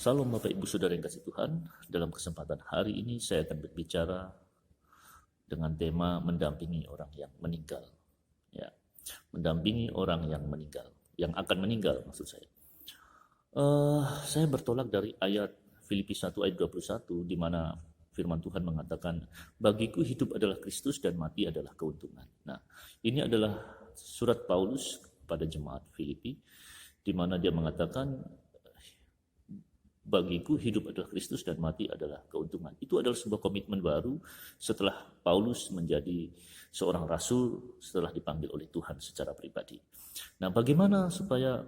Salam Bapak Ibu Saudara yang kasih Tuhan. Dalam kesempatan hari ini saya akan berbicara dengan tema mendampingi orang yang meninggal. Ya, mendampingi orang yang meninggal, yang akan meninggal maksud saya. Saya bertolak dari ayat Filipi 1 ayat 21 di mana firman Tuhan mengatakan, bagiku hidup adalah Kristus dan mati adalah keuntungan. Nah, ini adalah surat Paulus pada jemaat Filipi di mana dia mengatakan, bagiku hidup adalah Kristus dan mati adalah keuntungan. Itu adalah sebuah komitmen baru setelah Paulus menjadi seorang rasul setelah dipanggil oleh Tuhan secara pribadi. Nah, bagaimana supaya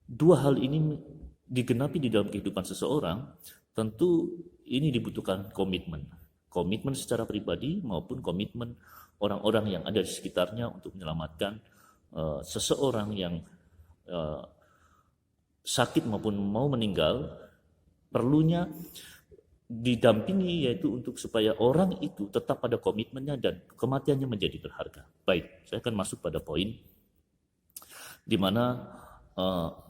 dua hal ini digenapi di dalam kehidupan seseorang? Tentu ini dibutuhkan komitmen. Komitmen secara pribadi maupun komitmen orang-orang yang ada di sekitarnya untuk menyelamatkan seseorang yang sakit maupun mau meninggal, perlunya didampingi yaitu untuk supaya orang itu tetap pada komitmennya dan kematiannya menjadi berharga. Baik, saya akan masuk pada poin di mana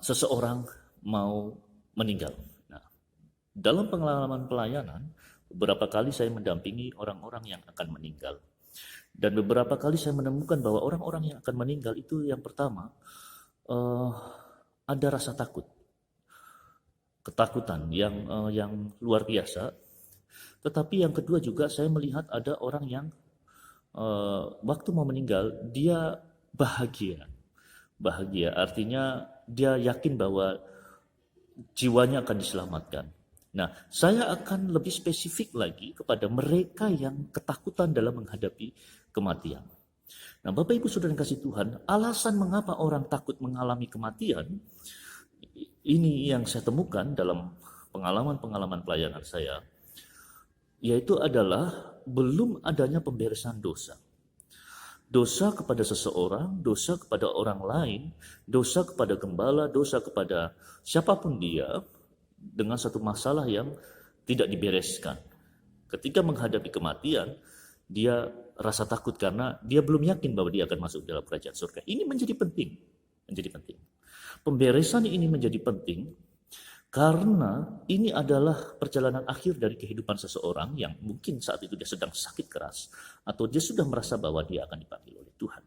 seseorang mau meninggal. Nah, dalam pengalaman pelayanan, beberapa kali saya mendampingi orang-orang yang akan meninggal. Dan beberapa kali saya menemukan bahwa orang-orang yang akan meninggal itu yang pertama, ada rasa takut, ketakutan yang luar biasa. Tetapi yang kedua juga saya melihat ada orang yang waktu mau meninggal dia bahagia. Bahagia artinya dia yakin bahwa jiwanya akan diselamatkan. Nah, saya akan lebih spesifik lagi kepada mereka yang ketakutan dalam menghadapi kematian. Nah, Bapak Ibu Saudara yang kasih Tuhan, alasan mengapa orang takut mengalami kematian, ini yang saya temukan dalam pengalaman-pengalaman pelayanan saya, yaitu adalah belum adanya pemberesan dosa. Dosa kepada seseorang, dosa kepada orang lain, dosa kepada gembala, dosa kepada siapapun dia, dengan satu masalah yang tidak dibereskan. Ketika menghadapi kematian, dia rasa takut karena dia belum yakin bahwa dia akan masuk dalam kerajaan surga. Ini menjadi penting. Pemberesan ini menjadi penting karena ini adalah perjalanan akhir dari kehidupan seseorang yang mungkin saat itu dia sedang sakit keras atau dia sudah merasa bahwa dia akan dipanggil oleh Tuhan.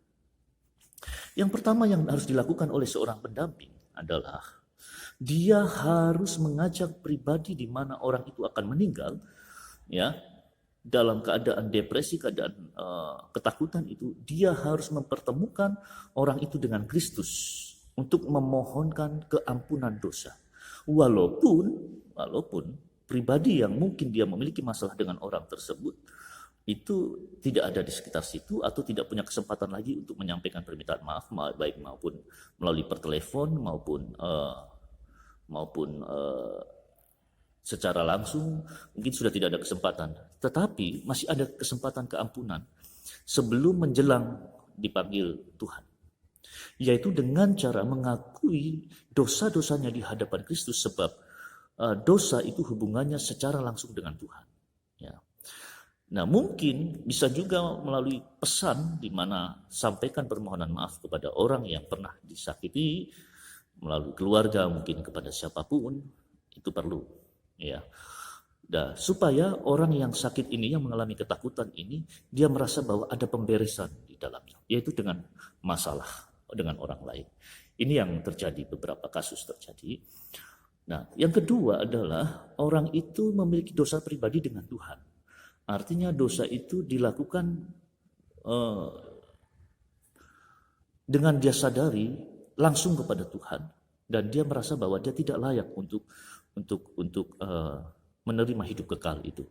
Yang pertama yang harus dilakukan oleh seorang pendamping adalah dia harus mengajak pribadi di mana orang itu akan meninggal, ya, dalam keadaan depresi, keadaan ketakutan itu, dia harus mempertemukan orang itu dengan Kristus untuk memohonkan keampunan dosa. Walaupun pribadi yang mungkin dia memiliki masalah dengan orang tersebut itu tidak ada di sekitar situ atau tidak punya kesempatan lagi untuk menyampaikan permintaan maaf, baik maupun melalui pertelepon maupun secara langsung, mungkin sudah tidak ada kesempatan. Tetapi masih ada kesempatan keampunan sebelum menjelang dipanggil Tuhan. Yaitu dengan cara mengakui dosa-dosanya di hadapan Kristus, sebab dosa itu hubungannya secara langsung dengan Tuhan. Ya. Nah, mungkin bisa juga melalui pesan di mana sampaikan permohonan maaf kepada orang yang pernah disakiti, melalui keluarga, mungkin kepada siapapun, itu perlu. Ya. Nah, supaya orang yang sakit ini, yang mengalami ketakutan ini, dia merasa bahwa ada pemberesan di dalamnya, yaitu dengan masalah dengan orang lain. Ini yang terjadi, beberapa kasus terjadi. Nah, yang kedua adalah orang itu memiliki dosa pribadi dengan Tuhan. Artinya dosa itu dilakukan dengan dia sadari langsung kepada Tuhan dan dia merasa bahwa dia tidak layak untuk menerima hidup kekal itu.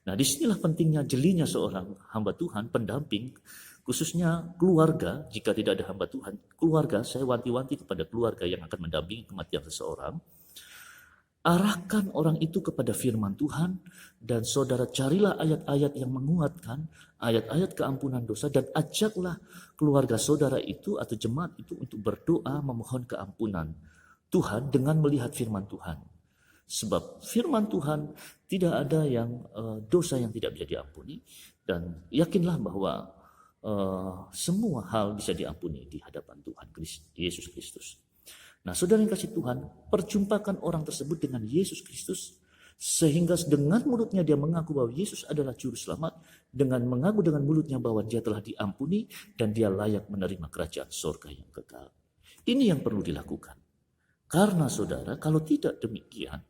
Nah, disinilah pentingnya jelinya seorang hamba Tuhan, pendamping, khususnya keluarga. Jika tidak ada hamba Tuhan, keluarga, saya wanti-wanti kepada keluarga yang akan mendampingi kematian seseorang, arahkan orang itu kepada firman Tuhan dan saudara carilah ayat-ayat yang menguatkan, ayat-ayat keampunan dosa, dan ajaklah keluarga saudara itu atau jemaat itu untuk berdoa memohon keampunan Tuhan dengan melihat firman Tuhan. Sebab firman Tuhan tidak ada yang dosa yang tidak bisa diampuni, dan yakinlah bahwa semua hal bisa diampuni di hadapan Tuhan Yesus Kristus. Nah, saudara yang kasih Tuhan, perjumpakan orang tersebut dengan Yesus Kristus, sehingga dengan mulutnya dia mengaku bahwa Yesus adalah juru selamat, dengan mengaku dengan mulutnya bahwa dia telah diampuni dan dia layak menerima kerajaan surga yang kekal. Ini yang perlu dilakukan. Karena saudara, kalau tidak demikian,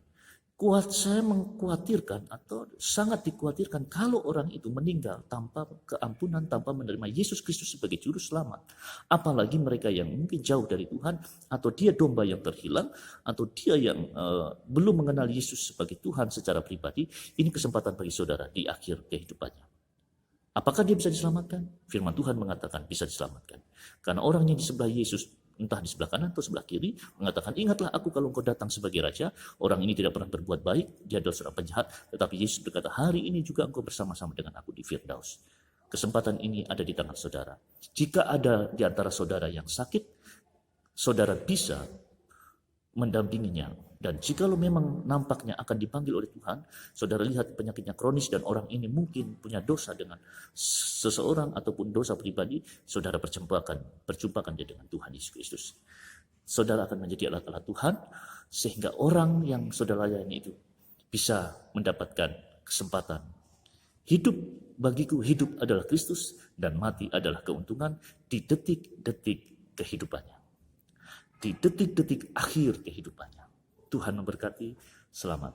saya mengkhawatirkan atau sangat dikhawatirkan kalau orang itu meninggal tanpa keampunan, tanpa menerima Yesus Kristus sebagai juru selamat. Apalagi mereka yang mungkin jauh dari Tuhan, atau dia domba yang terhilang, atau dia yang belum mengenal Yesus sebagai Tuhan secara pribadi. Ini kesempatan bagi saudara di akhir kehidupannya. Apakah dia bisa diselamatkan? Firman Tuhan mengatakan bisa diselamatkan. Karena orang yang di sebelah Yesus, entah di sebelah kanan atau sebelah kiri, mengatakan, ingatlah aku kalau engkau datang sebagai raja. Orang ini tidak pernah berbuat baik, dia adalah seorang penjahat, tetapi Yesus berkata, hari ini juga engkau bersama-sama dengan aku di Firdaus. Kesempatan ini ada di tangan saudara. Jika ada di antara saudara yang sakit, saudara bisa mendampinginya. Dan jikalau memang nampaknya akan dipanggil oleh Tuhan, saudara lihat penyakitnya kronis dan orang ini mungkin punya dosa dengan seseorang ataupun dosa pribadi, saudara perjumpakan dia dengan Tuhan Yesus Kristus. Saudara akan menjadi alat-alat Tuhan, sehingga orang yang saudara layani itu bisa mendapatkan kesempatan. Hidup bagiku, hidup adalah Kristus, dan mati adalah keuntungan di detik-detik kehidupannya. Di detik-detik akhir kehidupannya. Tuhan memberkati. Selamat.